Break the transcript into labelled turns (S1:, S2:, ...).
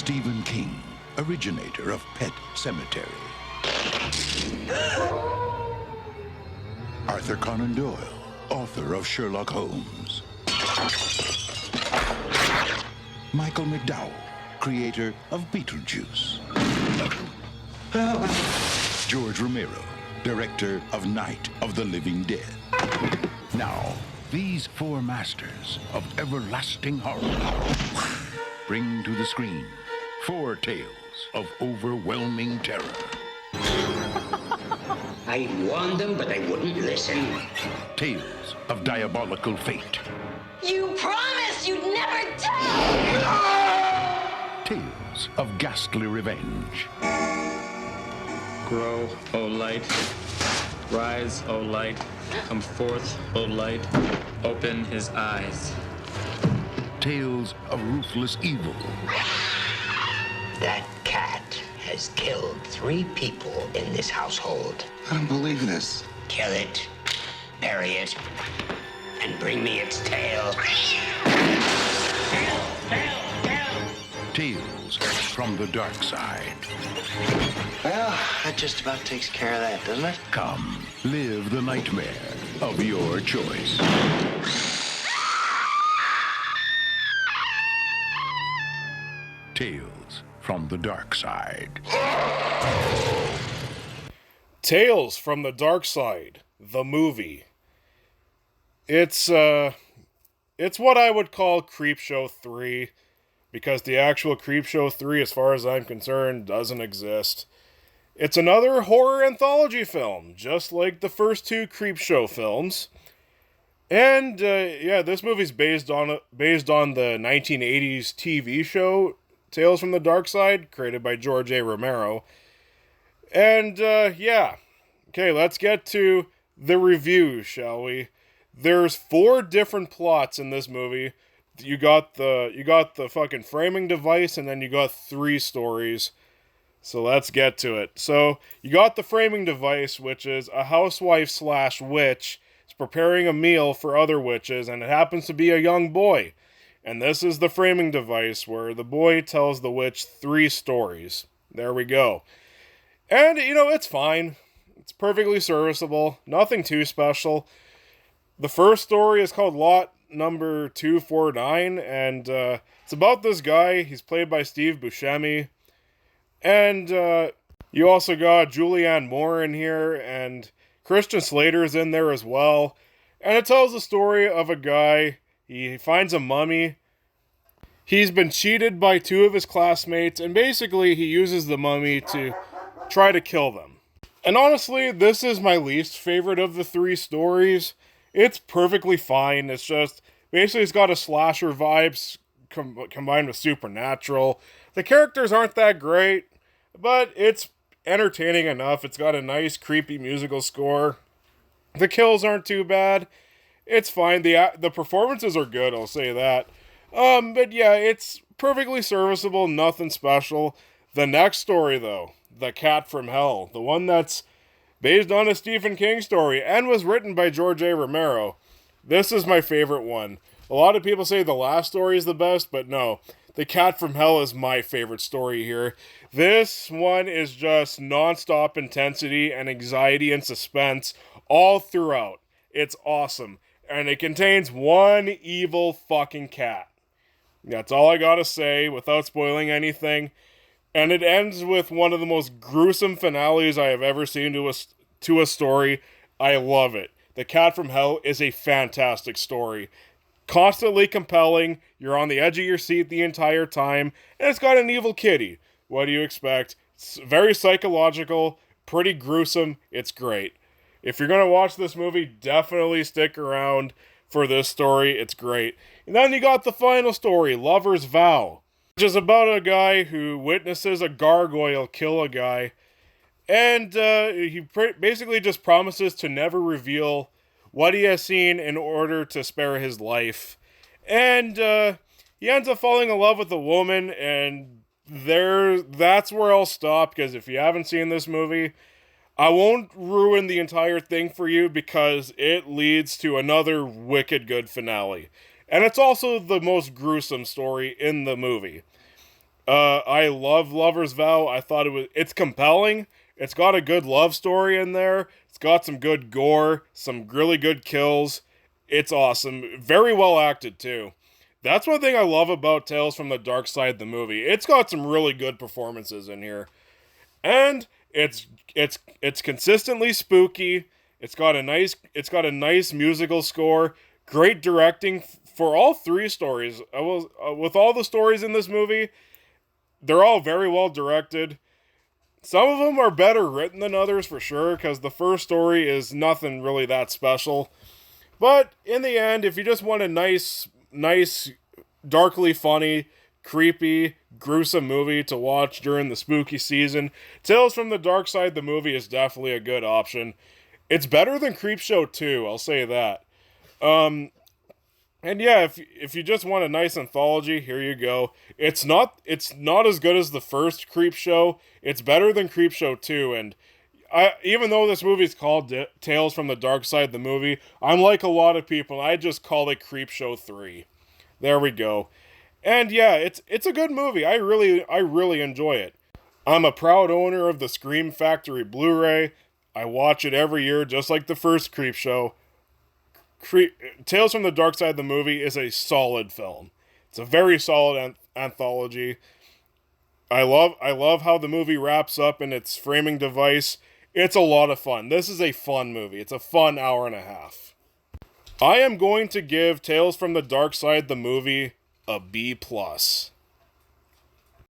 S1: Stephen King, originator of Pet Sematary. Arthur Conan Doyle, author of Sherlock Holmes. Michael McDowell, creator of Beetlejuice. George Romero, director of Night of the Living Dead. Now, these four masters of everlasting horror bring to the screen four tales of overwhelming terror.
S2: I warned them, but they wouldn't listen.
S1: Tales of diabolical fate.
S3: You promised you'd never tell!
S1: Tales of ghastly revenge.
S4: Grow, O light. Rise, O light. Come forth, O light. Open his eyes.
S1: Tales of ruthless evil.
S2: That cat has killed 3 people in this household.
S5: I don't believe this.
S2: Kill it, bury it, and bring me its tail.
S1: Tales from the dark side.
S5: Well, that just about takes care of that, doesn't it?
S1: Come, live the nightmare of your choice. Tales from the Dark Side.
S6: Tales from the Dark Side, the movie. It's what I would call Creepshow 3, because the actual Creepshow 3, as far as I'm concerned, doesn't exist. It's another horror anthology film, just like the first 2 Creepshow films. And, this movie's based on the 1980s TV show Tales from the Dark Side, created by George A. Romero. And, okay, let's get to the review, shall we? There's 4 different plots in this movie. You got the fucking framing device, and then you got 3 stories. So let's get to it. So, you got the framing device, which is a housewife / witch is preparing a meal for other witches, and it happens to be a young boy. And this is the framing device where the boy tells the witch 3 stories. There we go. And, it's fine. It's perfectly serviceable. Nothing too special. The first story is called Lot Number 249, and it's about this guy. He's played by Steve Buscemi. And you also got Julianne Moore in here, and Christian Slater's in there as well. And it tells the story of a guy. He finds a mummy. He's been cheated by 2 of his classmates, and basically he uses the mummy to try to kill them. And honestly, this is my least favorite of the 3 stories. It's perfectly fine. It's just, basically it's got a slasher vibes combined with supernatural. The characters aren't that great, but it's entertaining enough. It's got a nice, creepy musical score. The kills aren't too bad. It's fine. The performances are good, I'll say that. But yeah, it's perfectly serviceable, nothing special. The next story, though, The Cat from Hell, the one that's based on a Stephen King story and was written by George A. Romero. This is my favorite one. A lot of people say the last story is the best, but no. The Cat from Hell is my favorite story here. This one is just non-stop intensity and anxiety and suspense all throughout. It's awesome. And it contains one evil fucking cat. That's all I gotta say without spoiling anything. And it ends with one of the most gruesome finales I have ever seen to a story. I love it. The Cat from Hell is a fantastic story. Constantly compelling. You're on the edge of your seat the entire time. And it's got an evil kitty. What do you expect? It's very psychological. Pretty gruesome. It's great. If you're going to watch this movie, definitely stick around for this story. It's great. And then you got the final story, Lover's Vow, which is about a guy who witnesses a gargoyle kill a guy. And he basically just promises to never reveal what he has seen in order to spare his life. And he ends up falling in love with a woman, and that's where I'll stop, because if you haven't seen this movie, I won't ruin the entire thing for you, because it leads to another wicked good finale. And it's also the most gruesome story in the movie. I love Lover's Vow. I thought it's compelling. It's got a good love story in there. It's got some good gore, some really good kills. It's awesome. Very well acted too. That's one thing I love about Tales from the Darkside, the movie. It's got some really good performances in here. And it's consistently spooky. It's got a nice musical score, great directing for all three stories. With all the stories in this movie, they're all very well directed. Some of them are better written than others for sure, because the first story is nothing really that special. But in the end, if you just want a nice, darkly funny, creepy, gruesome movie to watch during the spooky season, Tales from the Darkside, the movie, is definitely a good option. It's better than Creepshow 2, I'll say that. And yeah, if you just want a nice anthology, here you go. It's not as good as the first Creepshow. It's better than Creepshow 2, and even though this movie is called Tales from the Darkside, the movie, I'm like a lot of people, I just call it Creepshow 3. There we go. And yeah, it's a good movie. I really enjoy it. I'm a proud owner of the Scream Factory Blu-ray. I watch it every year, just like the first Creepshow. Tales from the Darkside, the movie, is a solid film. It's a very solid anthology. I love how the movie wraps up in its framing device. It's a lot of fun. This is a fun movie. It's a fun hour and a half. I am going to give Tales from the Darkside, the movie, a B+.